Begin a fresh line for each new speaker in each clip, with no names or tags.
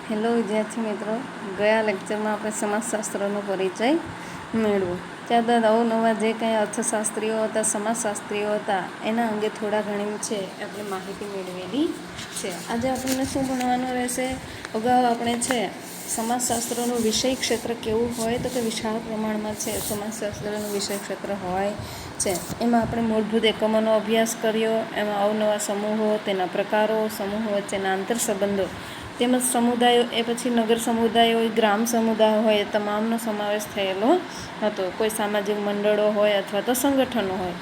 Hello વિદ્યાર્થી મિત્રો, ગયા લેક્ચરમાં આપણે સમાજશાસ્ત્રનો પરિચય મેળવ્યો. ત્યારબાદ અવનવા જે કંઈ અર્થશાસ્ત્રીઓ હતા, સમાજશાસ્ત્રીઓ હતા, એના અંગે થોડા ઘણી છે આપણે માહિતી મેળવેલી છે. આજે આપણને શું ભણવાનું રહેશે? અગાઉ આપણે છે સમાજશાસ્ત્રનું વિષય ક્ષેત્ર કેવું હોય તો કે વિશાળ પ્રમાણમાં છે સમાજશાસ્ત્રનું વિષય ક્ષેત્ર હોય છે. એમાં આપણે મૂળભૂત એકમોનો અભ્યાસ કર્યો. એમાં અવનવા સમૂહો, તેના પ્રકારો, સમૂહો વચ્ચેના આંતરસંબંધો તેમજ સમુદાયો, એ પછી નગર સમુદાયો હોય, ગ્રામ સમુદાય હોય, એ તમામનો સમાવેશ થયેલો હતો. કોઈ સામાજિક મંડળો હોય અથવા તો સંગઠનો હોય.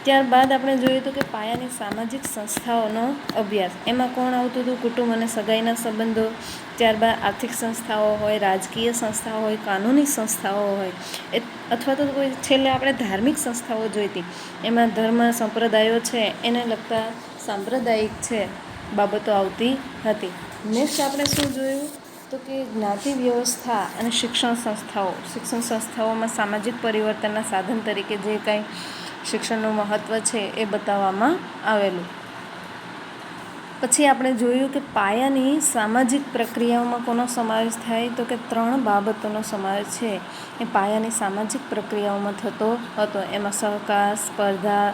ત્યારબાદ આપણે જોયું હતું કે પાયાની સામાજિક સંસ્થાઓનો અભ્યાસ. એમાં કોણ આવતું હતું? કુટુંબ અને સગાઈના સંબંધો. ત્યારબાદ આર્થિક સંસ્થાઓ હોય, રાજકીય સંસ્થાઓ હોય, કાનૂની સંસ્થાઓ હોય, અથવા તો કોઈ છેલ્લે આપણે ધાર્મિક સંસ્થાઓ જોઈતી. એમાં ધર્મ સંપ્રદાયો છે એને લગતા સાંપ્રદાયિક છે બાબતો આવતી હતી. નેક્સ્ટ આપણે શું જોયું તો કે જ્ઞાતિ વ્યવસ્થા અને શિક્ષણ સંસ્થાઓ. શિક્ષણ સંસ્થાઓમાં સામાજિક પરિવર્તનના સાધન તરીકે જે કાંઈ શિક્ષણનું મહત્ત્વ છે એ બતાવવામાં આવેલું. પછી આપણે જોયું કે પાયાની સામાજિક પ્રક્રિયાઓમાં કોનો સમાવેશ થાય તો કે 3 બાબતોનો સમાવેશ છે એ પાયાની સામાજિક પ્રક્રિયાઓમાં થતો હતો. એમાં સહકાર, સ્પર્ધા,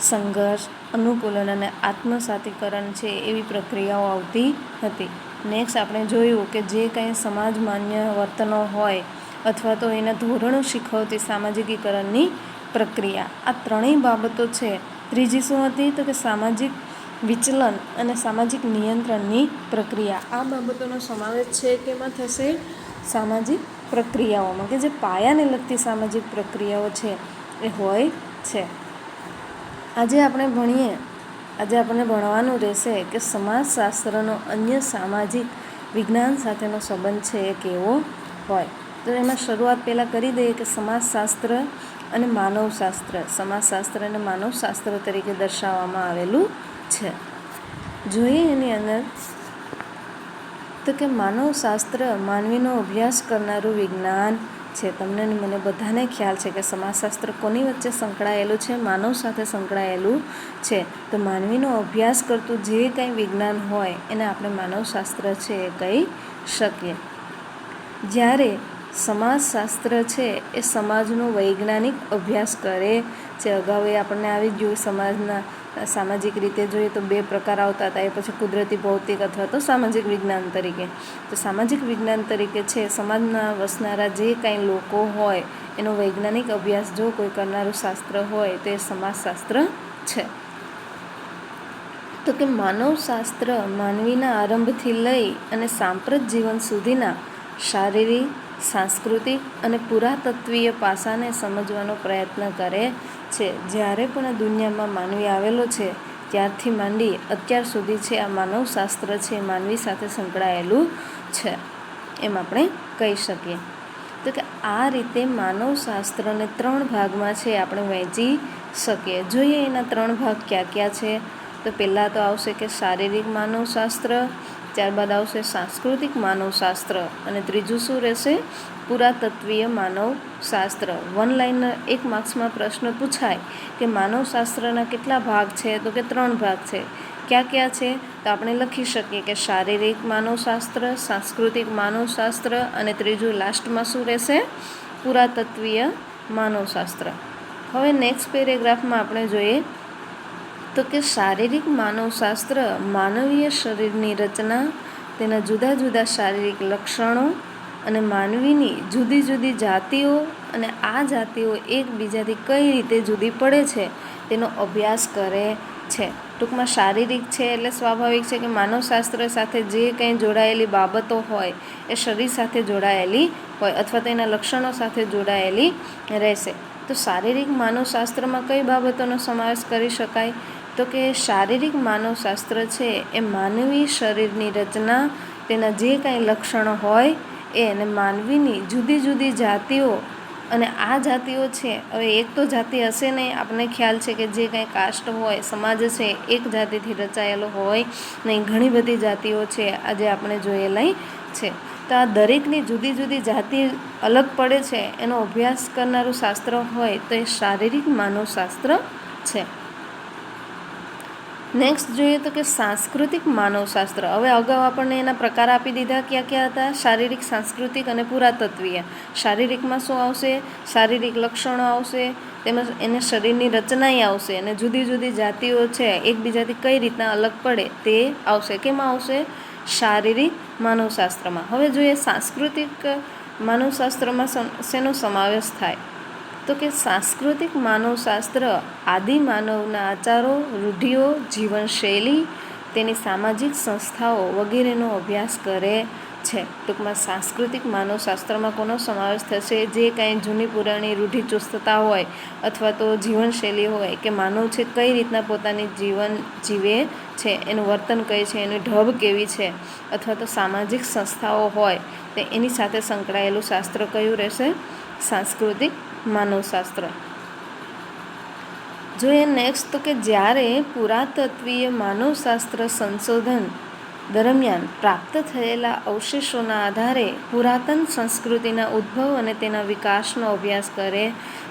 સંઘર્ષ, અનુકૂલન અને આત્મસાતીકરણ છે એવી પ્રક્રિયાઓ આવતી હતી. નેક્સ્ટ આપણે જોયું કે જે કંઈ સમાજ માન્ય વર્તનો હોય અથવા તો એના ધોરણો શીખવતી સામાજિકીકરણની પ્રક્રિયા. આ 3 બાબતો છે. ત્રીજી શું હતી તો કે સામાજિક વિચલન અને સામાજિક નિયંત્રણની પ્રક્રિયા. આ બાબતોનો સમાવેશ છે કેમાં થશે? સામાજિક પ્રક્રિયાઓમાં, કે જે પાયાને લગતી સામાજિક પ્રક્રિયાઓ છે એ હોય છે. આજે આપણે ભણવાનું રહેશે કે સમાજશાસ્ત્રનો અન્ય સામાજિક વિજ્ઞાન સાથેનો સંબંધ છે એ કેવો હોય. તો એમાં શરૂઆત પહેલાં કરી દઈએ કે સમાજશાસ્ત્ર અને માનવશાસ્ત્ર. સમાજશાસ્ત્ર અને માનવશાસ્ત્ર તરીકે દર્શાવવામાં આવેલું છે. જોઈએ એની અંદર તો કે માનવશાસ્ત્ર માનવીનો અભ્યાસ કરનારું વિજ્ઞાન છે. તમને મને બધાને ખ્યાલ છે કે સમાજશાસ્ત્ર કોની વચ્ચે સંકળાયેલું છે? માનવ સાથે સંકળાયેલું છે. તો માનવીનો અભ્યાસ કરતું જે કંઈ વિજ્ઞાન હોય એને આપણે માનવશાસ્ત્ર છે એ કહી શકીએ. જ્યારે સમાજશાસ્ત્ર છે એ સમાજનો વૈજ્ઞાનિક અભ્યાસ કરે છે. અગાઉ એ આપણને આવી ગયું. સમાજના સામાજિક રીતે જોઈએ તો 2 પ્રકાર આવતા હતા. એ પછી કુદરતી, ભૌતિક અથવા તો સામાજિક વિજ્ઞાન તરીકે. તો સામાજિક વિજ્ઞાન તરીકે છે સમાજના વસનારા જે કાંઈ લોકો હોય એનો વૈજ્ઞાનિક અભ્યાસ જો કોઈ કરનારું શાસ્ત્ર હોય તો એ સમાજશાસ્ત્ર છે. તો કે માનવશાસ્ત્ર માનવીના આરંભથી લઈ અને સાંપ્રત જીવન સુધીના શારીરિક, સાંસ્કૃતિક અને પુરાતત્વીય પાસાને સમજવાનો પ્રયત્ન કરે છે. જ્યારે પણ દુનિયામાં માનવી આવેલો છે ત્યારથી માંડી અત્યાર સુધી છે આ માનવશાસ્ત્ર છે માનવી સાથે સંકળાયેલું છે એમ આપણે કહી શકીએ. તો કે આ રીતે માનવશાસ્ત્રને 3 ભાગમાં છે આપણે વહેંચી શકીએ. જોઈએ એના 3 ભાગ ક્યાં ક્યાં છે. તો પહેલાં તો આવશે કે શારીરિક માનવશાસ્ત્ર, ત્યારબાદ આવશે સાંસ્કૃતિક માનવશાસ્ત્ર અને ત્રીજું શું રહેશે? પુરાતત્વીય માનવશાસ્ત્ર. 1 લાઇનર 1 માર્ક્સમાં પ્રશ્ન પૂછાય કે માનવશાસ્ત્રના કેટલા ભાગ છે તો કે 3 ભાગ છે. ક્યાં ક્યાં છે? તો આપણે લખી શકીએ કે શારીરિક માનવશાસ્ત્ર, સાંસ્કૃતિક માનવશાસ્ત્ર અને ત્રીજું લાસ્ટમાં શું રહેશે? પુરાતત્વીય માનવશાસ્ત્ર. હવે નેક્સ્ટ પેરેગ્રાફમાં આપણે જોઈએ તો કે શારીરિક માનવશાસ્ત્ર માનવીય શરીરની રચના, તેના જુદા જુદા શારીરિક લક્ષણો અને માનવીની જુદી જુદી જાતિઓ અને આ જાતિઓ એકબીજાથી કઈ રીતે જુદી પડે છે તેનો અભ્યાસ કરે છે. ટૂંકમાં શારીરિક છે એટલે સ્વાભાવિક છે કે માનવશાસ્ત્ર સાથે જે કંઈ જોડાયેલી બાબતો હોય એ શરીર સાથે જોડાયેલી હોય અથવા તો એના લક્ષણો સાથે જોડાયેલી રહેશે. તો શારીરિક માનવશાસ્ત્રમાં કઈ બાબતોનો સમાવેશ કરી શકાય? તો કે શારીરિક માનવશાસ્ત્ર છે એ માનવી શરીરની રચના, તેના જે કાંઈ લક્ષણો હોય એ અને માનવીની જુદી જુદી જાતિઓ અને આ જાતિઓ છે. હવે એક તો જાતિ હશે નહીં. આપણને ખ્યાલ છે કે જે કાંઈ કાસ્ટ હોય, સમાજ છે એક જાતિથી રચાયેલો હોય નહીં. ઘણી બધી જાતિઓ છે આજે આપણે જોયેલી છે. તો આ દરેકની જુદી જુદી જાતિ અલગ પડે છે એનો અભ્યાસ કરનારું શાસ્ત્ર હોય તો એ શારીરિક માનવશાસ્ત્ર છે. નેક્સ્ટ જોઈએ તો કે સાંસ્કૃતિક માનવશાસ્ત્ર. હવે અગાઉ આપણને એના પ્રકાર આપી દીધા ક્યાં ક્યાં હતા? શારીરિક, સાંસ્કૃતિક અને પુરાતત્વીય. શારીરિકમાં શું આવશે? શારીરિક લક્ષણો આવશે, તેમજ એને શરીરની રચનાએ આવશે, અને જુદી જુદી જાતિઓ છે એકબીજાથી કઈ રીતના અલગ પડે તે આવશે. કેમાં આવશે? શારીરિક માનવશાસ્ત્રમાં. હવે જોઈએ સાંસ્કૃતિક માનવશાસ્ત્રમાં શેનો સમાવેશ થાય? તો કે સાંસ્કૃતિક માનવશાસ્ત્ર આદિ માનવના આચારો, રૂઢિઓ, જીવનશૈલી, તેની સામાજિક સંસ્થાઓ વગેરેનો અભ્યાસ કરે છે. ટૂંકમાં સાંસ્કૃતિક માનવશાસ્ત્રમાં કોનો સમાવેશ થશે? જે કાંઈ જૂની પુરાણી રૂઢિચુસ્તતા હોય અથવા તો જીવનશૈલી હોય કે માનવ છે કઈ રીતના પોતાની જીવન જીવે છે, એનું વર્તન કઈ છે, એની ઢબ કેવી છે, અથવા તો સામાજિક સંસ્થાઓ હોય તે એની સાથે સંકળાયેલું શાસ્ત્ર કયું રહેશે? સાંસ્કૃતિક માનવશાસ્ત્ર. જોઈએ નેક્સ્ટ તો કે જ્યારે પુરાતત્વીય માનવશાસ્ત્ર સંશોધન દરમિયાન પ્રાપ્ત થયેલા અવશેષોના આધારે પુરાતન સંસ્કૃતિના ઉદ્ભવ અને તેના વિકાસનો અભ્યાસ કરે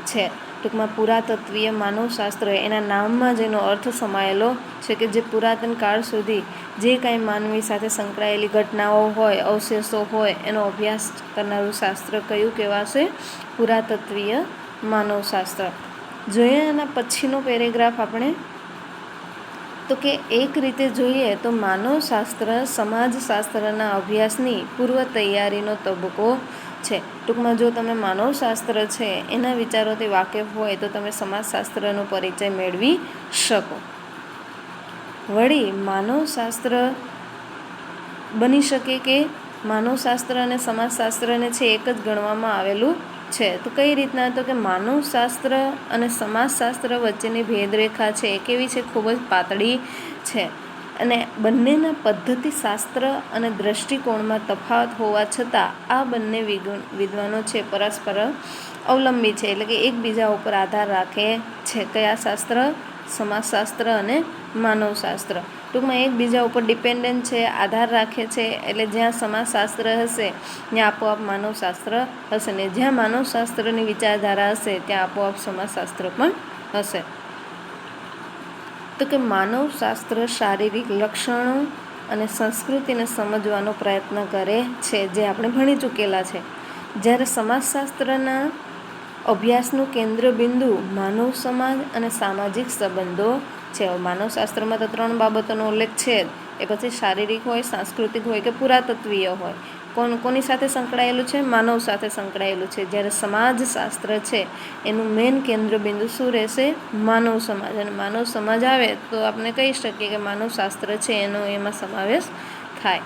છે. ટૂંકમાં પુરાતત્વીય માનવશાસ્ત્ર એના નામમાં જેનો અર્થ સમાયેલો છે કે જે પુરાતન કાળ સુધી જે કાંઈ માનવી સાથે સંકળાયેલી ઘટનાઓ હોય, અવશેષો હોય, એનો અભ્યાસ કરનારું શાસ્ત્ર કયું કહેવાશે? પુરાતત્વીય માનવશાસ્ત્ર. જોઈએ એના પછીનો પેરેગ્રાફ આપણે તો કે એક રીતે જોઈએ તો માનવશાસ્ત્ર સમાજશાસ્ત્રના અભ્યાસની પૂર્વ તૈયારીનો તબક્કો છે. ટૂંકમાં જો તમે માનવશાસ્ત્ર છે એના વિચારોથી વાકેફ હોય તો તમે સમાજશાસ્ત્રનો પરિચય મેળવી શકો. વળી માનવશાસ્ત્ર બની શકે કે માનવશાસ્ત્ર અને સમાજશાસ્ત્રને છે એક જ ગણવામાં આવેલું છે. તો કઈ રીતના? તો કે માનવશાસ્ત્ર અને સમાજશાસ્ત્ર વચ્ચેની ભેદરેખા છે એ કેવી છે? ખૂબ જ પાતળી છે. અને બંનેના પદ્ધતિશાસ્ત્ર અને દ્રષ્ટિકોણમાં તફાવત હોવા છતાં આ બંને વિદ્વાનો છે પરસ્પર અવલંબી છે, એટલે કે એકબીજા ઉપર આધાર રાખે છે. કયા શાસ્ત્ર? સમાજશાસ્ત્ર અને માનવશાસ્ત્ર. ટૂંકમાં એકબીજા ઉપર ડિપેન્ડન્ટ છે, આધાર રાખે છે. એટલે જ્યાં સમાજશાસ્ત્ર હશે ત્યાં આપોઆપ માનવશાસ્ત્ર હશે, ને જ્યાં માનવશાસ્ત્રની વિચારધારા હશે ત્યાં આપોઆપ સમાજશાસ્ત્ર પણ હશે. તો કે માનવશાસ્ત્ર શારીરિક લક્ષણો અને સંસ્કૃતિને સમજવાનો પ્રયત્ન કરે છે, જે આપણે ભણી ચૂકેલા છે. જ્યારે સમાજશાસ્ત્રના અભ્યાસનું કેન્દ્ર બિંદુ માનવ સમાજ અને સામાજિક સંબંધો છે. માનવશાસ્ત્રમાં તો 3 બાબતોનો ઉલ્લેખ છે જ. એ પછી શારીરિક હોય, સાંસ્કૃતિક હોય કે પુરાતત્વીય હોય. કોની સાથે સંકળાયેલું છે? માનવ સાથે સંકળાયેલું છે. જ્યારે સમાજશાસ્ત્ર છે એનું મેઇન કેન્દ્ર બિંદુ શું રહેશે? માનવ સમાજ. અને માનવ સમાજ આવે તો આપણે કહી શકીએ કે માનવશાસ્ત્ર છે એનો એમાં સમાવેશ થાય.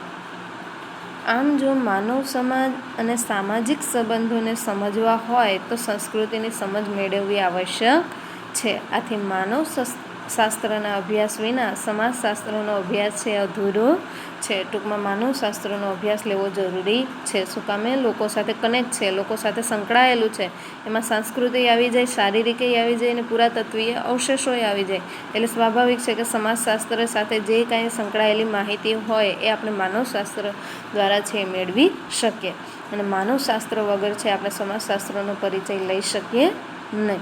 આમ જો માનવ સમાજ અને સામાજિક સંબંધોને સમજવા હોય તો સંસ્કૃતિની સમજ મેળવવી આવશ્યક છે. આથી માનવ શાસ્ત્રના અભ્યાસ વિના સમાજશાસ્ત્રનો અભ્યાસ છે અધૂરો છે. ટૂંકમાં માનવશાસ્ત્રનો અભ્યાસ લેવો જરૂરી છે. શું કામે? લોકો સાથે કનેક્ટ છે, લોકો સાથે સંકળાયેલું છે. એમાં સંસ્કૃતિ આવી જાય, શારીરિક આવી જાય અને પુરાતત્વીય અવશેષો આવી જાય. એટલે સ્વાભાવિક છે કે સમાજશાસ્ત્ર સાથે જે કાંઈ સંકળાયેલી માહિતી હોય એ આપણે માનવશાસ્ત્ર દ્વારા છે મેળવી શકીએ. અને માનવશાસ્ત્ર વગર છે આપણે સમાજશાસ્ત્રનો પરિચય લઈ શકીએ નહીં.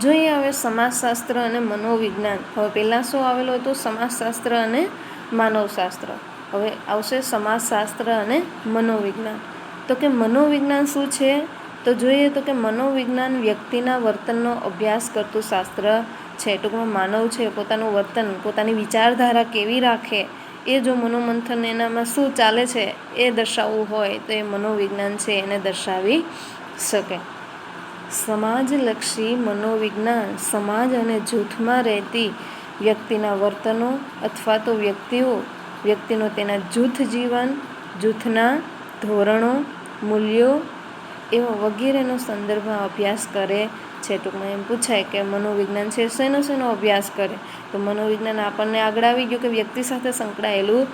જોઈએ હવે સમાજશાસ્ત્ર અને મનોવિજ્ઞાન. હવે પહેલાં શું આવેલું હતું? સમાજશાસ્ત્ર અને માનવશાસ્ત્ર. હવે આવશે સમાજશાસ્ત્ર અને મનોવિજ્ઞાન. તો કે મનોવિજ્ઞાન શું છે? તો જોઈએ તો કે મનોવિજ્ઞાન વ્યક્તિના વર્તનનો અભ્યાસ કરતું શાસ્ત્ર છે. ટૂંકમાં માનવ છે પોતાનું વર્તન, પોતાની વિચારધારા કેવી રાખે એ જો મનોમંથન એનામાં શું ચાલે છે એ દર્શાવવું હોય તો એ મનોવિજ્ઞાન છે એને દર્શાવી શકે. સમાજલક્ષી મનોવિજ્ઞાન સમાજ અને જૂથમાં રહેતી વ્યક્તિના વર્તનો અથવા તો વ્યક્તિનો તેના જૂથ જીવન, જૂથના ધોરણો, મૂલ્યો એવા વગેરેનો સંદર્ભમાં અભ્યાસ કરે છે. ટૂંકમાં એમ પૂછાય કે મનોવિજ્ઞાન છે શેનો અભ્યાસ કરે? તો મનોવિજ્ઞાન આપણને આગળ આવી ગયું કે વ્યક્તિ સાથે સંકળાયેલું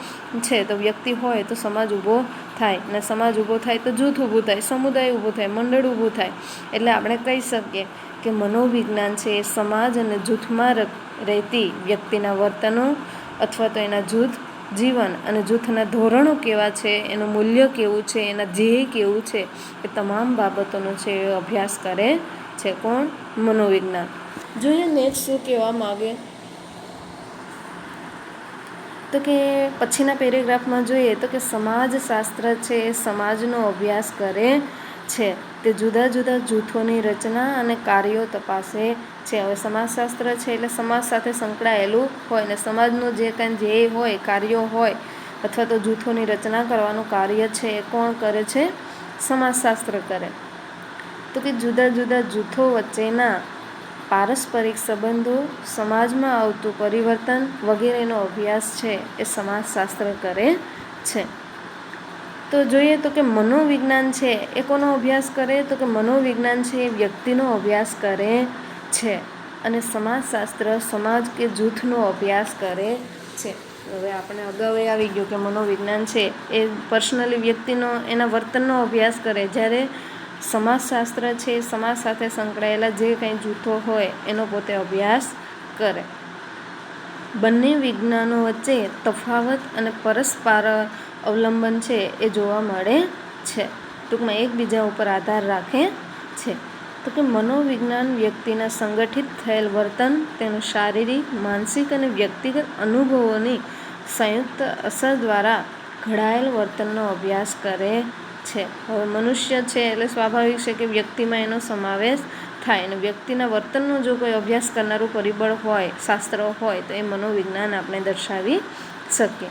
છે. તો વ્યક્તિ હોય તો સમાજ ઊભો થાય, ને સમાજ ઊભો થાય તો જૂથ ઊભું થાય, સમુદાય ઊભું થાય, મંડળ ઊભું થાય. એટલે આપણે કહી શકીએ કે મનોવિજ્ઞાન છે એ સમાજ અને જૂથમાં રહેતી વ્યક્તિના વર્તનો અથવા તો એના જૂથ જીવન અને જૂથના ધોરણો કેવા છે, એનું મૂલ્ય કેવું છે, એના ધ્યેય કેવું છે, એ તમામ બાબતોનો છે એ અભ્યાસ કરે છે. કોણ? મનોવિજ્ઞાન. જોઈએ નેક્સ્ટ શું કહેવા માગે. તો કે પછીના પેરેગ્રાફમાં જોઈએ તો કે સમાજશાસ્ત્ર છે એ સમાજનો અભ્યાસ કરે છે. તે જુદા જુદા જૂથોની રચના અને કાર્યો તપાસે છે. હવે સમાજશાસ્ત્ર છે એટલે સમાજ સાથે સંકળાયેલું હોય ને સમાજનું જે કંઈ ધ્યેય હોય, કાર્યો હોય અથવા તો જૂથોની રચના કરવાનું કાર્ય છે એ કોણ કરે છે? સમાજશાસ્ત્ર કરે. તો કે જુદા જુદા જૂથો વચ્ચેના પારસ્પરિક સંબંધો, સમાજમાં આવતું પરિવર્તન વગેરેનો અભ્યાસ છે એ સમાજશાસ્ત્ર કરે છે. તો જોઈએ તો કે મનોવિજ્ઞાન છે એ કોનો અભ્યાસ કરે? તો કે મનોવિજ્ઞાન છે એ વ્યક્તિનો અભ્યાસ કરે છે અને સમાજશાસ્ત્ર સમાજ કે જૂથનો અભ્યાસ કરે છે. હવે આપણે અગાઉ આવી ગયું કે મનોવિજ્ઞાન છે એ પર્સનલી વ્યક્તિનો એના વર્તનનો અભ્યાસ કરે, જ્યારે સમાજશાસ્ત્ર છે સમાજ સાથે સંકળાયેલા જે કંઈ જૂથો હોય એનો પોતે અભ્યાસ કરે. બંને વિજ્ઞાનો વચ્ચે તફાવત અને પરસ્પર અવલંબન છે એ જોવા મળે છે, ટૂંકમાં એકબીજા ઉપર આધાર રાખે છે. તો કે મનોવિજ્ઞાન વ્યક્તિના સંગઠિત થયેલ વર્તન, તેનું શારીરિક, માનસિક અને વ્યક્તિગત અનુભવોની સંયુક્ત અસર દ્વારા ઘડાયેલ વર્તનનો અભ્યાસ કરે છે. હવે મનુષ્ય છે એટલે સ્વાભાવિક છે કે વ્યક્તિમાં એનો સમાવેશ થાય અને વ્યક્તિના વર્તનનો જો કોઈ અભ્યાસ કરનારું પરિબળ હોય, શાસ્ત્ર હોય તો એ મનોવિજ્ઞાન આપણે દર્શાવી શકીએ.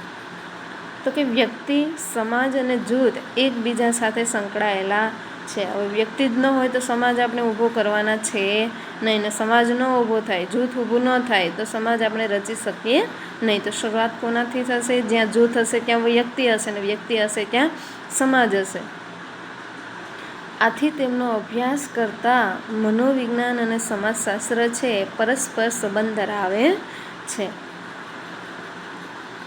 તો કે વ્યક્તિ, સમાજ અને જૂથ એકબીજા સાથે સંકળાયેલા છે. હવે વ્યક્તિ જ ન હોય તો સમાજ આપણે ઊભો કરવાના છે નહીં, ને સમાજ ન ઊભો થાય, જૂથ ઊભું ન થાય તો સમાજ આપણે રચી શકીએ નહીં. તો શરૂઆત કોનાથી થશે? જ્યાં જૂથ હશે ત્યાં વ્યક્તિ હશે, ને વ્યક્તિ હશે ત્યાં સમાજ હશે. આથી તેમનો અભ્યાસ કરતા મનોવિજ્ઞાન અને સમાજશાસ્ત્ર છે પરસ્પર સંબંધ ધરાવે છે.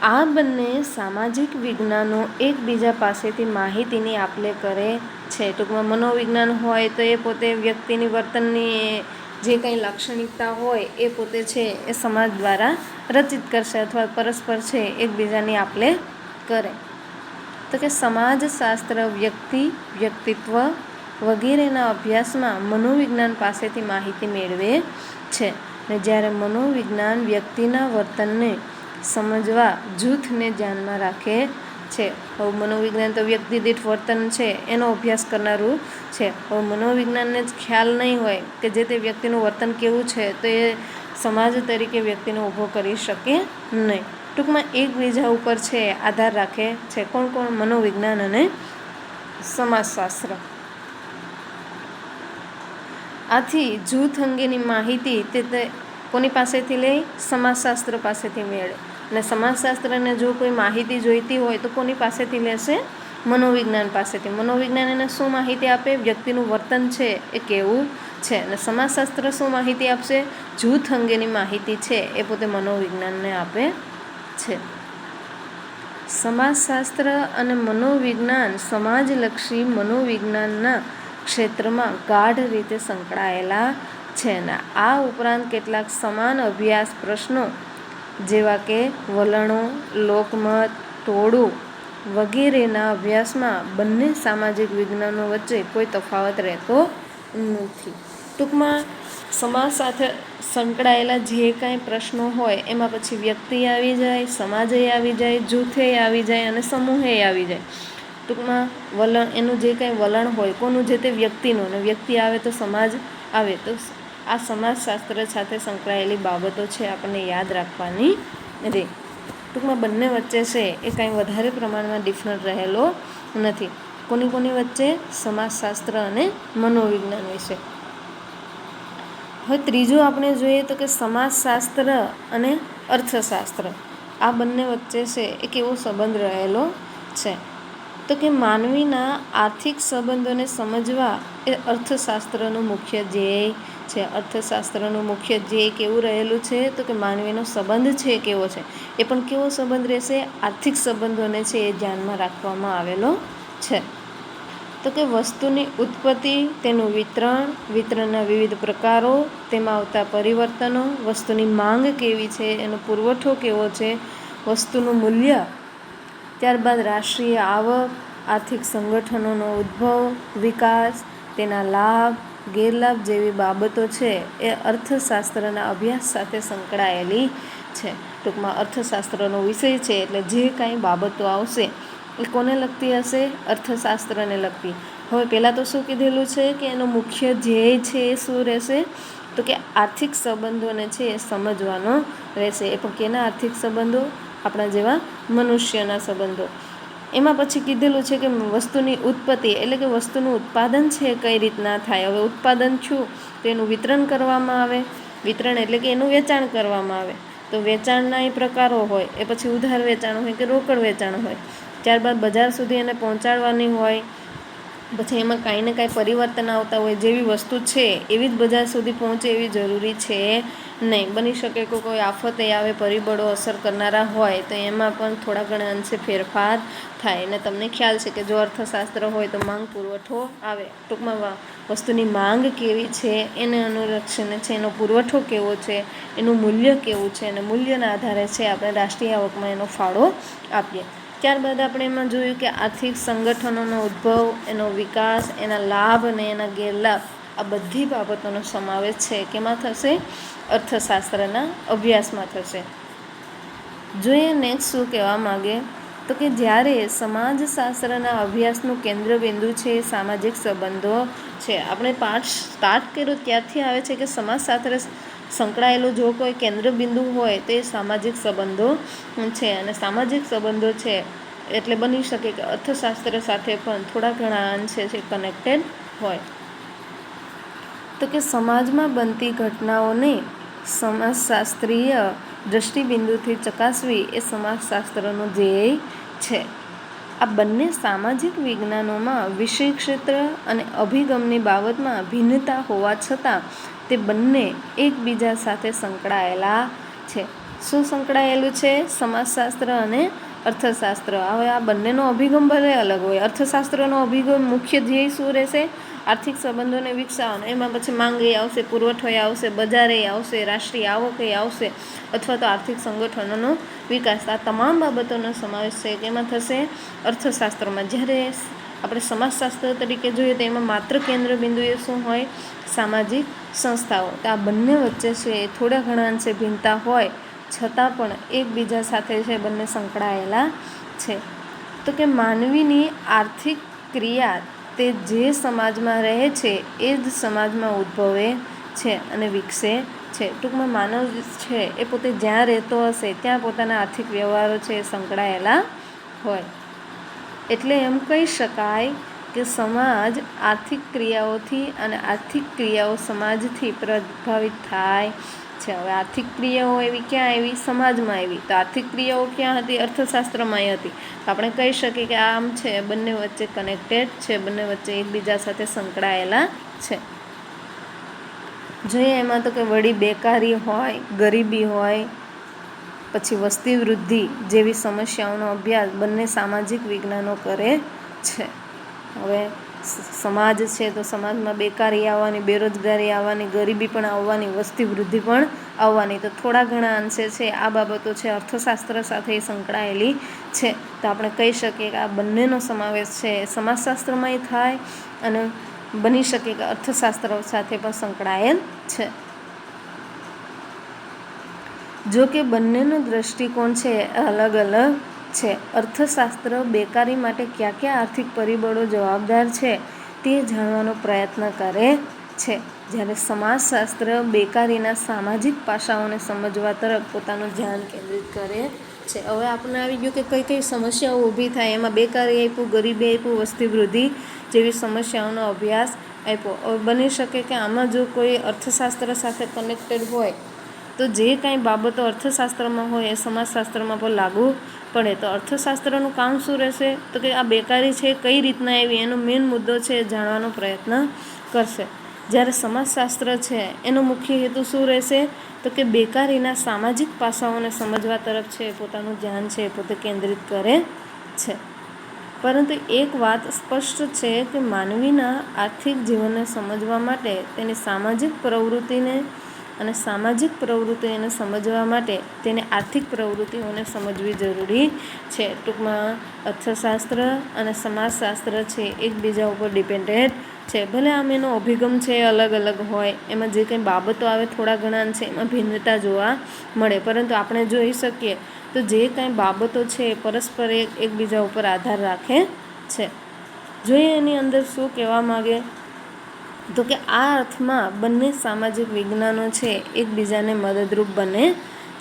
આ બંને સામાજિક વિજ્ઞાનો એકબીજા પાસેથી માહિતીની આપ-લે કરે છે. ટૂંકમાં મનોવિજ્ઞાન હોય તો એ પોતે વ્યક્તિની વર્તનની જે કંઈ લાક્ષણિકતા હોય એ પોતે છે એ સમાજ દ્વારા રચિત કરશે અથવા પરસ્પર છે એકબીજાની આપ-લે કરે. તો કે સમાજશાસ્ત્ર વ્યક્તિ, વ્યક્તિત્વ વગેરેના અભ્યાસમાં મનોવિજ્ઞાન પાસેથી માહિતી મેળવે છે, ને જ્યારે મનોવિજ્ઞાન વ્યક્તિના વર્તનને સમજવા જૂથને ધ્યાનમાં રાખે છે. હવે મનોવિજ્ઞાન તો વ્યક્તિ દીઠ વર્તન છે એનો અભ્યાસ કરનારું છે. હવે મનોવિજ્ઞાનને જ ખ્યાલ નહીં હોય કે જે તે વ્યક્તિનું વર્તન કેવું છે તો એ સમાજ તરીકે વ્યક્તિને ઊભો કરી શકે નહીં. ટૂંકમાં એકબીજા ઉપર છે આધાર રાખે છે. કોણ કોણ? મનોવિજ્ઞાન અને સમાજશાસ્ત્ર. આથી જૂથ અંગેની માહિતી તે કોની પાસેથી લે? સમાજશાસ્ત્ર પાસેથી મેળવે. અને સમાજશાસ્ત્રને જો કોઈ માહિતી જોઈતી હોય તો કોની પાસેથી લેશે? મનોવિજ્ઞાન પાસેથી. મનોવિજ્ઞાન એને શું માહિતી આપે? વ્યક્તિનું વર્તન છે એ કેવું છે. અને સમાજશાસ્ત્ર શું માહિતી આપશે? જૂથ અંગેની માહિતી છે એ પોતે મનોવિજ્ઞાનને આપે છે. સમાજશાસ્ત્ર અને મનોવિજ્ઞાન સમાજલક્ષી મનોવિજ્ઞાનના ક્ષેત્રમાં ગાઢ રીતે સંકળાયેલા છે. અને આ ઉપરાંત કેટલાક સમાન અભ્યાસ પ્રશ્નો જેવા કે વલણો, લોકમત, ટોળું વગેરેના અભ્યાસમાં બંને સામાજિક વિજ્ઞાનો વચ્ચે કોઈ તફાવત રહેતો નથી. ટૂંકમાં સમાજ સાથે સંકળાયેલા જે કાંઈ પ્રશ્નો હોય એમાં પછી વ્યક્તિ આવી જાય, સમાજે આવી જાય, જૂથે આવી જાય અને સમૂહે આવી જાય. ટૂંકમાં વલણ, એનું જે કાંઈ વલણ હોય કોનું? જે તે વ્યક્તિનું. અને વ્યક્તિ આવે તો સમાજ આવે. તો આ સમાજશાસ્ત્ર સાથે સંકળાયેલી બાબતો છે આપણને યાદ રાખવાની રહે. ટૂંકમાં બંને વચ્ચે છે એ કાંઈ વધારે પ્રમાણમાં ડિફરન્ટ રહેલો નથી. કોની વચ્ચે? સમાજશાસ્ત્ર અને મનોવિજ્ઞાન વિશે. હવે ત્રીજું આપણે જોઈએ તો કે સમાજશાસ્ત્ર અને અર્થશાસ્ત્ર. આ બંને વચ્ચે છે એ કેવો સંબંધ રહેલો છે? તો કે માનવીના આર્થિક સંબંધોને સમજવા એ અર્થશાસ્ત્રનું મુખ્ય ધ્યેય છે. અર્થશાસ્ત્રનું મુખ્ય ધ્યેય કેવું રહેલું છે? તો કે માનવીનો સંબંધ છે કેવો છે? એ પણ કેવો સંબંધ રહેશે? આર્થિક સંબંધોને છે એ ધ્યાનમાં રાખવામાં આવેલો છે. તો કે વસ્તુની ઉત્પત્તિ, તેનું વિતરણ, વિતરણના વિવિધ પ્રકારો, તેમાં આવતા પરિવર્તનો, વસ્તુની માંગ કેવી છે, એનો પુરવઠો કેવો છે, વસ્તુનું મૂલ્ય, ત્યારબાદ રાષ્ટ્રીય આવક, આર્થિક સંગઠનોનો ઉદ્ભવ, વિકાસ, તેના લાભ, ગેરલાભ જેવી બાબતો છે એ અર્થશાસ્ત્રના અભ્યાસ સાથે સંકળાયેલી છે. ટૂંકમાં અર્થશાસ્ત્રનો વિષય છે એટલે જે કાંઈ બાબતો આવશે એ કોને લગતી હશે? અર્થશાસ્ત્રને લગતી. હવે પહેલાં તો શું કીધેલું છે કે એનો મુખ્ય ધ્યેય છે એ શું રહેશે? તો કે આર્થિક સંબંધોને છે એ સમજવાનો રહેશે. એ પણ કેના આર્થિક સંબંધો? આપણા જેવા મનુષ્યના સંબંધો. એમાં પછી કીધેલું છે કે વસ્તુની ઉત્પત્તિ એટલે કે વસ્તુનું ઉત્પાદન છે કઈ રીતના થાય. હવે ઉત્પાદન છું તો એનું વિતરણ કરવામાં આવે. વિતરણ એટલે કે એનું વેચાણ કરવામાં આવે. તો વેચાણના એ પ્રકારો હોય, એ પછી ઉધાર વેચાણ હોય કે રોકડ વેચાણ હોય. ત્યારબાદ બજાર સુધી એને પહોંચાડવાની હોય. પછી એમાં કાંઈ ને કાંઈ પરિવર્તન આવતા હોય. જેવી વસ્તુ છે એવી જ બજાર સુધી પહોંચે એવી જરૂરી છે નહીં. બની શકે કે કોઈ આફતે આવે, પરિબળો અસર કરનારા હોય તો એમાં પણ થોડા ઘણા અંશે ફેરફાર થાય. અને તમને ખ્યાલ છે કે જો અર્થશાસ્ત્ર હોય તો માંગ પુરવઠો આવે. ટૂંકમાં વસ્તુની માંગ કેવી છે એને અનુલક્ષીને છે એનો પુરવઠો કેવો છે, એનું મૂલ્ય કેવું છે, અને મૂલ્યના આધારે છે આપણે રાષ્ટ્રીય આવકમાં એનો ફાળો આપીએ. ત્યારબાદ આપણે એમાં જોયું કે આર્થિક સંગઠનોનો ઉદ્ભવ, એનો વિકાસ, એના લાભ અને એના ગેરલાભ, આ બધી બાબતોનો સમાવેશ છે કેમાં થશે? અર્થશાસ્ત્રના અભ્યાસમાં થશે. જોઈએ નેક્સ્ટ શું કહેવા માગે તો કે જ્યારે સમાજશાસ્ત્રના અભ્યાસનું કેન્દ્રબિંદુ છે સામાજિક સંબંધો છે. આપણે પાઠ સ્ટાર્ટ કર્યો ત્યારથી આવે છે કે સમાજશાસ્ત્ર સંકળાયેલું જો કોઈ કેન્દ્રબિંદુ હોય તો એ સામાજિક સંબંધો છે. અને સામાજિક સંબંધો છે એટલે બની શકે કે અર્થશાસ્ત્ર સાથે પણ થોડા ઘણા અંશે છે કનેક્ટેડ હોય. તો કે સમાજમાં બનતી ઘટનાઓને સમાજશાસ્ત્રીય દૃષ્ટિબિંદુથી ચકાસવી એ સમાજશાસ્ત્રનો ધ્યેય છે. આ બંને સામાજિક વિજ્ઞાનોમાં વિષય ક્ષેત્ર અને અભિગમની બાબતમાં ભિન્નતા હોવા છતાં તે બંને એકબીજા સાથે સંકળાયેલા છે. શું સંકળાયેલું છે? સમાજશાસ્ત્ર અને અર્થશાસ્ત્ર. હવે આ બંનેનો અભિગમ ભલે અલગ હોય. અર્થશાસ્ત્રનો અભિગમ મુખ્ય ધ્યેય શું રહેશે? આર્થિક સંબંધોને વિકસાવવાનો. એમાં પછી માંગ એ આવશે, પુરવઠો એ આવશે, બજાર એ આવશે, રાષ્ટ્રીય આવક એ આવશે, અથવા તો આર્થિક સંગઠનોનો વિકાસ. આ તમામ બાબતોનો સમાવેશ છે કે એમાં થશે અર્થશાસ્ત્રમાં. જ્યારે આપણે સમાજશાસ્ત્ર તરીકે જોઈએ તો એમાં માત્ર કેન્દ્રબિંદુએ શું હોય? સામાજિક સંસ્થાઓ. તો આ બંને વચ્ચે છે એ થોડા ઘણા અંશે ભિન્નતા હોય છતાં પણ એકબીજા સાથે છે બંને સંકળાયેલા છે. તો કે માનવીની આર્થિક ક્રિયા તે જે સમાજમાં રહે છે એ જ સમાજમાં ઉદ્ભવે છે અને વિકસે છે. ટૂંકમાં માનવ છે એ પોતે જ્યાં રહેતો હશે ત્યાં પોતાના આર્થિક વ્યવહારો છે એ સંકળાયેલા હોય. એટલે એમ કહી શકાય કે સમાજ આર્થિક ક્રિયાઓથી અને આર્થિક ક્રિયાઓ સમાજથી પ્રભાવિત થાય છે. હવે આર્થિક ક્રિયાઓ એવી ક્યાં આવી? સમાજમાં આવી. તો આર્થિક ક્રિયાઓ ક્યાં હતી? અર્થશાસ્ત્રમાં હતી. તો આપણે કહી શકીએ કે આમ છે બંને વચ્ચે કનેક્ટેડ છે, બંને વચ્ચે એકબીજા સાથે સંકળાયેલા છે. જોઈએ એમાં તો કે વળી બેકારી હોય, ગરીબી હોય, પછી વસ્તી વૃદ્ધિ જેવી સમસ્યાઓનો અભ્યાસ બંને સામાજિક વિજ્ઞાનો કરે છે. હવે સમાજ છે તો સમાજમાં બેકારી આવવાની, બેરોજગારી આવવાની, ગરીબી પણ આવવાની, વસ્તી વૃદ્ધિ પણ આવવાની. તો થોડા ઘણા અંશે છે આ બાબતો છે અર્થશાસ્ત્ર સાથે સંકળાયેલી છે. તો આપણે કહી શકીએ કે આ બંનેનો સમાવેશ છે સમાજશાસ્ત્રમાંય થાય અને બની શકે કે અર્થશાસ્ત્ર સાથે પણ સંકળાયેલ છે. જો કે બંનેનો દૃષ્ટિકોણ છે અલગ અલગ છે. અર્થશાસ્ત્ર બેકારી માટે કયા કયા આર્થિક પરિબળો જવાબદાર છે તે જાણવાનો પ્રયત્ન કરે છે, જ્યારે સમાજશાસ્ત્ર બેકારીના સામાજિક પાસાઓને સમજવા તરફ પોતાનું ધ્યાન કેન્દ્રિત કરે છે. હવે આપણને આવી ગયું કે કઈ કઈ સમસ્યાઓ ઊભી થાય. એમાં બેકારી આપ્યું, ગરીબી આપ્યું, વસ્તી વૃદ્ધિ જેવી સમસ્યાઓનો અભ્યાસ આપ્યો. હવે બની શકે કે આમાં જો કોઈ અર્થશાસ્ત્ર સાથે કનેક્ટેડ હોય તો જે કાંઈ બાબતો અર્થશાસ્ત્રમાં હોય એ સમાજશાસ્ત્રમાં પણ લાગુ પડે. તો અર્થશાસ્ત્રનું કામ શું રહેશે? તો કે આ બેકારી છે કઈ રીતના આવી એનો મેઇન મુદ્દો છે એ જાણવાનો પ્રયત્ન કરશે. જ્યારે સમાજશાસ્ત્ર છે એનો મુખ્ય હેતુ શું રહેશે? તો કે બેકારીના સામાજિક પાસાઓને સમજવા તરફ છે પોતાનું ધ્યાન છે પોતે કેન્દ્રિત કરે છે. પરંતુ એક વાત સ્પષ્ટ છે કે માનવીના આર્થિક જીવનને સમજવા માટે તેની સામાજિક પ્રવૃત્તિને અને સામાજિક પ્રવૃત્તિઓને સમજવા માટે તેને આર્થિક પ્રવૃત્તિઓને સમજવી જરૂરી છે. ટૂંકમાં અર્થશાસ્ત્ર અને સમાજશાસ્ત્ર છે એકબીજા ઉપર ડિપેન્ડેન્ટ છે. ભલે આમ એનો અભિગમ છે અલગ અલગ હોય, એમાં જે કંઈ બાબતો આવે થોડા ઘણા છે એમાં ભિન્નતા જોવા મળે, પરંતુ આપણે જોઈ શકીએ તો જે કાંઈ બાબતો છે એ પરસ્પર એકબીજા ઉપર આધાર રાખે છે. જોઈએ એની અંદર શું કહેવા માગે, તો કે આ અર્થમાં બંને સામાજિક વિજ્ઞાનો છે એકબીજાને મદદરૂપ બને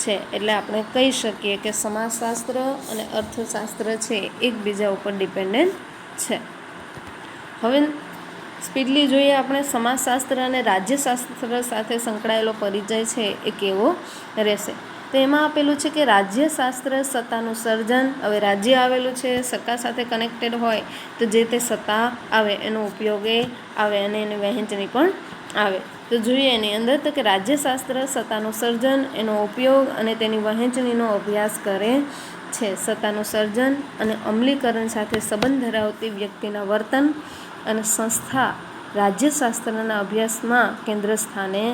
છે. એટલે આપણે કહી શકીએ કે સમાજશાસ્ત્ર અને અર્થશાસ્ત્ર છે એકબીજા ઉપર ડિપેન્ડન્ટ છે. હવે સ્પીડલી જોઈએ આપણે સમાજશાસ્ત્ર અને રાજ્યશાસ્ત્ર સાથે સંકળાયેલો પરિચય છે એ કેવો રહેશે. તો એમાં આપેલું છે કે રાજ્યશાસ્ત્ર સત્તાનું સર્જન. હવે રાજ્ય આવેલું છે, સત્તા સાથે કનેક્ટેડ હોય તો જે તે સત્તા આવે એનો ઉપયોગ એ આવે અને એની વહેંચણી પણ આવે. તો જોઈએ એની અંદર તો કે રાજ્યશાસ્ત્ર સત્તાનું સર્જન, એનો ઉપયોગ અને તેની વહેંચણીનો અભ્યાસ કરે છે. સત્તાનું સર્જન અને અમલીકરણ સાથે સંબંધ ધરાવતી વ્યક્તિના વર્તન અને સંસ્થા રાજ્યશાસ્ત્રના અભ્યાસમાં કેન્દ્ર સ્થાને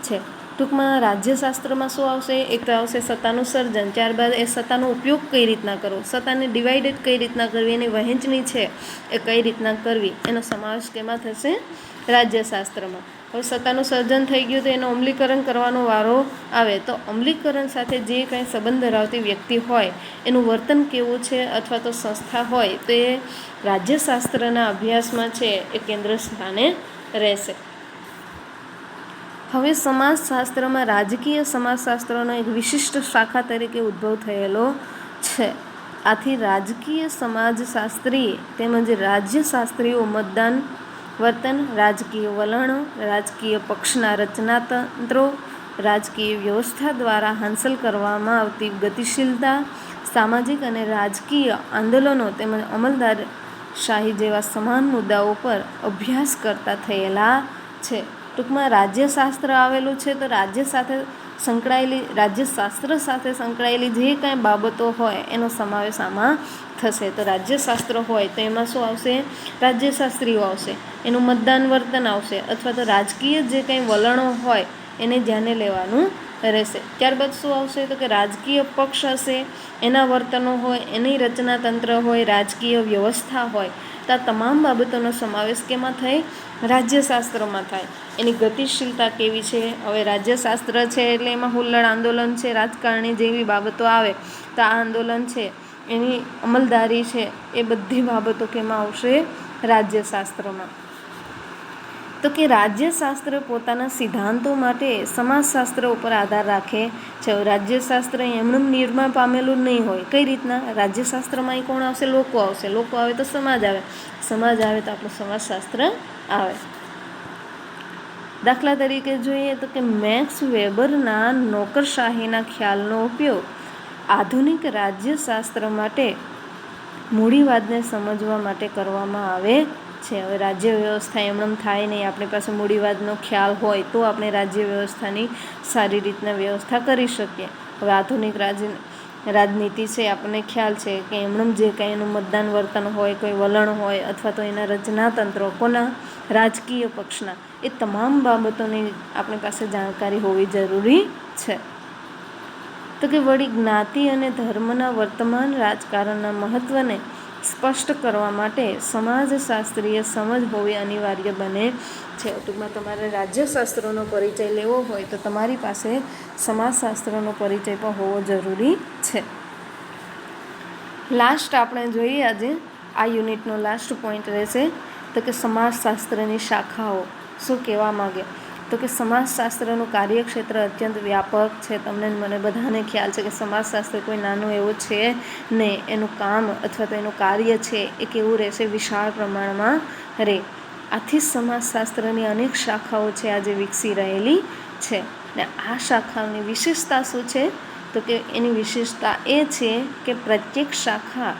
છે. ટૂંકમાં રાજ્યશાસ્ત્રમાં શું આવશે, એક તો આવશે સત્તાનું સર્જન, ત્યારબાદ એ સત્તાનો ઉપયોગ કઈ રીતના કરવો, સત્તાને ડિવાઇડેડ કઈ રીતના કરવી, એની વહેંચણી છે એ કઈ રીતના કરવી, એનો સમાવેશ કેમાં થશે, રાજ્યશાસ્ત્રમાં. હવે સત્તાનું સર્જન થઈ ગયું તો એનું અમલીકરણ કરવાનો વારો આવે. તો અમલીકરણ સાથે જે કંઈ સંબંધ ધરાવતી વ્યક્તિ હોય એનું વર્તન કેવું છે અથવા તો સંસ્થા હોય તો એ રાજ્યશાસ્ત્રના અભ્યાસમાં છે એ કેન્દ્ર સ્થાને રહેશે. હવે સમાજશાસ્ત્રમાં રાજકીય સમાજશાસ્ત્રનો એક વિશિષ્ટ શાખા તરીકે ઉદ્ભવ થયેલો છે. આથી રાજકીય સમાજશાસ્ત્રી તેમજ રાજ્યશાસ્ત્રીઓ મતદાન, વર્તન, રાજકીય વલણો, રાજકીય પક્ષના રચનાતંત્રો, રાજકીય વ્યવસ્થા દ્વારા હાંસલ કરવામાં આવતી ગતિશીલતા, સામાજિક અને રાજકીય આંદોલનો તેમજ અમલદારશાહી જેવા સમાન મુદ્દાઓ પર અભ્યાસ કરતા થયેલા છે. ટૂંકમાં રાજ્યશાસ્ત્ર આવેલું છે તો રાજ્યશાસ્ત્ર સાથે સંકળાયેલી જે કાંઈ બાબતો હોય એનો સમાવેશ આમાં થશે. તો રાજ્યશાસ્ત્ર હોય તો એમાં શું આવશે, રાજ્યશાસ્ત્રીઓ આવશે, એનું મતદાન વર્તન આવશે અથવા તો રાજકીય જે કંઈ વલણો હોય એને ધ્યાને લેવાનું રહેશે. ત્યારબાદ શું આવશે તો કે રાજકીય પક્ષ હશે, એના વર્તનો હોય, એની રચનાતંત્ર હોય, રાજકીય વ્યવસ્થા હોય. તો આ તમામ બાબતોનો સમાવેશ કેમાં થાય, રાજ્યશાસ્ત્રમાં થાય. એની ગતિશીલતા કેવી છે, હવે રાજ્યશાસ્ત્ર છે એટલે એમાં હુલ્લડ આંદોલન છે, રાજકારણી જેવી બાબતો આવે તો આ આંદોલન છે, એની અમલદારી છે, એ બધી બાબતો કેમાં આવશે, રાજ્યશાસ્ત્રમાં. તો કે રાજ્યશાસ્ત્ર પોતાના સિદ્ધાંતો માટે સમાજશાસ્ત્ર ઉપર આધાર રાખે છે. રાજ્યશાસ્ત્ર એમનું નિર્માણ પામેલું નહીં હોય. કઈ રીતના, રાજ્યશાસ્ત્રમાં કોણ આવશે, લોકો આવશે, લોકો આવે તો સમાજ આવે, સમાજ આવે તો આપણું સમાજશાસ્ત્ર આવે. દાખલા તરીકે જોઈએ તો કે મેક્સ વેબરના નોકરશાહીના ખ્યાલનો ઉપયોગ આધુનિક રાજ્યશાસ્ત્ર માટે મૂડીવાદને સમજવા માટે કરવામાં આવે છે. હવે રાજ્ય વ્યવસ્થા એમનેમ થાય નહીં, આપણી પાસે મૂડીવાદનો ખ્યાલ હોય તો આપણે રાજ્ય વ્યવસ્થાની સારી રીતના વ્યવસ્થા કરી શકીએ. હવે આધુનિક રાજનીતિ છે, આપણને ખ્યાલ છે કે એમનેમ જે કાંઈ એનું મતદાન વર્તન હોય, કોઈ વલણ હોય અથવા તો એના રચનાતંત્રો કોના, રાજકીય પક્ષના, એ તમામ બાબતોની આપણી પાસે જાણકારી હોવી જરૂરી છે. તો કે વળી જ્ઞાતિ અને ધર્મના વર્તમાન રાજકારણના મહત્ત્વને સ્પષ્ટ કરવા માટે સમાજશાસ્ત્રીય સમજ હોવી અનિવાર્ય બને છે. ટૂંકમાં તમારે રાજ્યશાસ્ત્રનો પરિચય લેવો હોય તો તમારી પાસે સમાજશાસ્ત્રનો પરિચય પણ હોવો જરૂરી છે. લાસ્ટ આપણે જોઈએ આજે આ યુનિટનો લાસ્ટ પોઈન્ટ રહેશે તો કે સમાજશાસ્ત્રની શાખાઓ શું કહેવા માગે. તો કે સમાજશાસ્ત્રનું કાર્યક્ષેત્ર અત્યંત વ્યાપક છે. તમને મને બધાને ખ્યાલ છે કે સમાજશાસ્ત્ર કોઈ નાનું એવું છે નહીં, એનું કામ અથવા તો એનું કાર્ય છે એ કેવું રહેશે, વિશાળ પ્રમાણમાં રહે. આથી સમાજશાસ્ત્રની અનેક શાખાઓ છે આજે વિકસી રહેલી છે. ને આ શાખાઓની વિશેષતા શું છે તો કે એની વિશેષતા એ છે કે પ્રત્યેક શાખા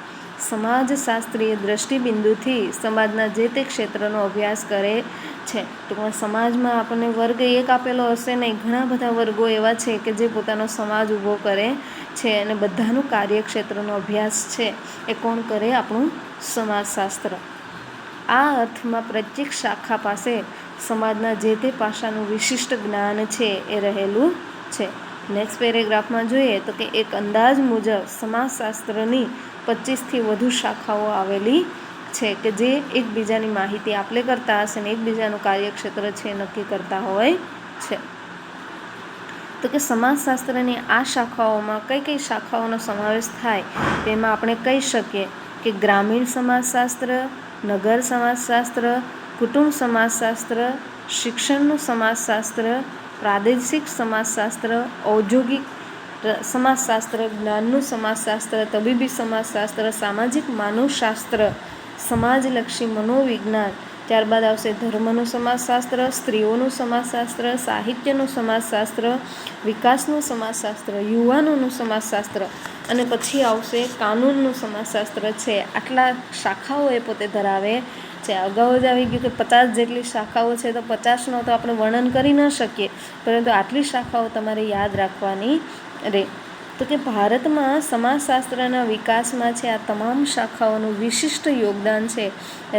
સમાજશાસ્ત્રીય દ્રષ્ટિબિંદુથી સમાજના જે તે ક્ષેત્રનો અભ્યાસ કરે છે. ટૂંકમાં સમાજમાં આપણને વર્ગ એક આપેલો હશે નહીં, ઘણા બધા વર્ગો એવા છે કે જે પોતાનો સમાજ ઊભો કરે છે અને બધાનું કાર્યક્ષેત્રનો અભ્યાસ છે એ કોણ કરે, આપણું સમાજશાસ્ત્ર. આ અર્થમાં પ્રત્યેક શાખા પાસે સમાજના જે તે પાસાનું વિશિષ્ટ જ્ઞાન છે એ રહેલું છે. નેક્સ્ટ પેરેગ્રાફમાં જોઈએ તો કે એક અંદાજ મુજબ સમાજશાસ્ત્રની 25થી વધુ શાખાઓ આવેલી છે કે જે એકબીજાની માહિતી આપલે કરતા હશે ને એકબીજાનું કાર્યક્ષેત્ર છે એ નક્કી કરતા હોય છે. તો કે સમાજશાસ્ત્રની આ શાખાઓમાં કઈ કઈ શાખાઓનો સમાવેશ થાય તેમાં આપણે કહી શકીએ કે ગ્રામીણ સમાજશાસ્ત્ર, નગર સમાજશાસ્ત્ર, કુટુંબ સમાજશાસ્ત્ર, શિક્ષણનું સમાજશાસ્ત્ર, પ્રાદેશિક સમાજશાસ્ત્ર, ઔદ્યોગિક સમાજશાસ્ત્ર, જ્ઞાનનું સમાજશાસ્ત્ર, તબીબી સમાજશાસ્ત્ર, સામાજિક માનવશાસ્ત્ર, સમાજલક્ષી મનોવિજ્ઞાન, ત્યારબાદ આવશે ધર્મનું સમાજશાસ્ત્ર, સ્ત્રીઓનું સમાજશાસ્ત્ર, સાહિત્યનું સમાજશાસ્ત્ર, વિકાસનું સમાજશાસ્ત્ર, યુવાનોનું સમાજશાસ્ત્ર અને પછી આવશે કાનૂનનું સમાજશાસ્ત્ર છે. આટલા શાખાઓ એ પોતે ધરાવે છે. અગાઉ જ આવી ગયું કે 50 જેટલી શાખાઓ છે, તો 50નો તો આપણે વર્ણન કરી ન શકીએ, પરંતુ આટલી શાખાઓ તમારે યાદ રાખવાની રહે. તો કે ભારતમાં સમાજશાસ્ત્રના વિકાસમાં છે આ તમામ શાખાઓનું વિશિષ્ટ યોગદાન છે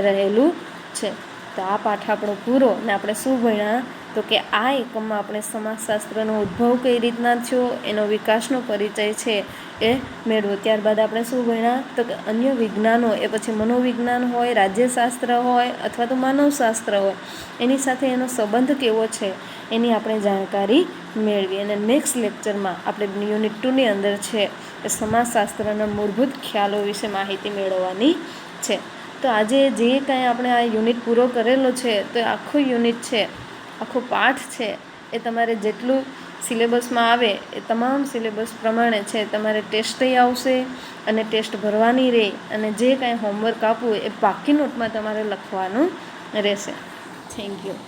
રહેલું છે. તો આ પાઠ આપણો પૂરો ને આપણે શું ભણ્યા તો કે આ એકમમાં આપણે સમાજશાસ્ત્રનો ઉદ્ભવ કઈ રીતના થયો, એનો વિકાસનો પરિચય છે એ મેળવો. ત્યારબાદ આપણે શું ભણ્યા તો કે અન્ય વિજ્ઞાનો, એ પછી મનોવિજ્ઞાન હોય, રાજ્યશાસ્ત્ર હોય અથવા તો માનવશાસ્ત્ર હોય, એની સાથે એનો સંબંધ કેવો છે એની આપણે જાણકારી મેળવી. અને નેક્સ્ટ લેક્ચરમાં આપણે યુનિટ 2ની અંદર છે એ સમાજશાસ્ત્રના મૂળભૂત ખ્યાલો વિશે માહિતી મેળવવાની છે. તો આજે જે કાંઈ આપણે આ યુનિટ પૂરો કરેલો છે, તો આખો યુનિટ છે, આખો પાઠ છે એ તમારે જેટલું સિલેબસમાં આવે એ તમામ સિલેબસ પ્રમાણે છે તમારે ટેસ્ટે આવશે અને ટેસ્ટ ભરવાની રહે, અને જે કાંઈ હોમવર્ક આપવું એ બાકી નોટમાં તમારે લખવાનું રહેશે. Thank you.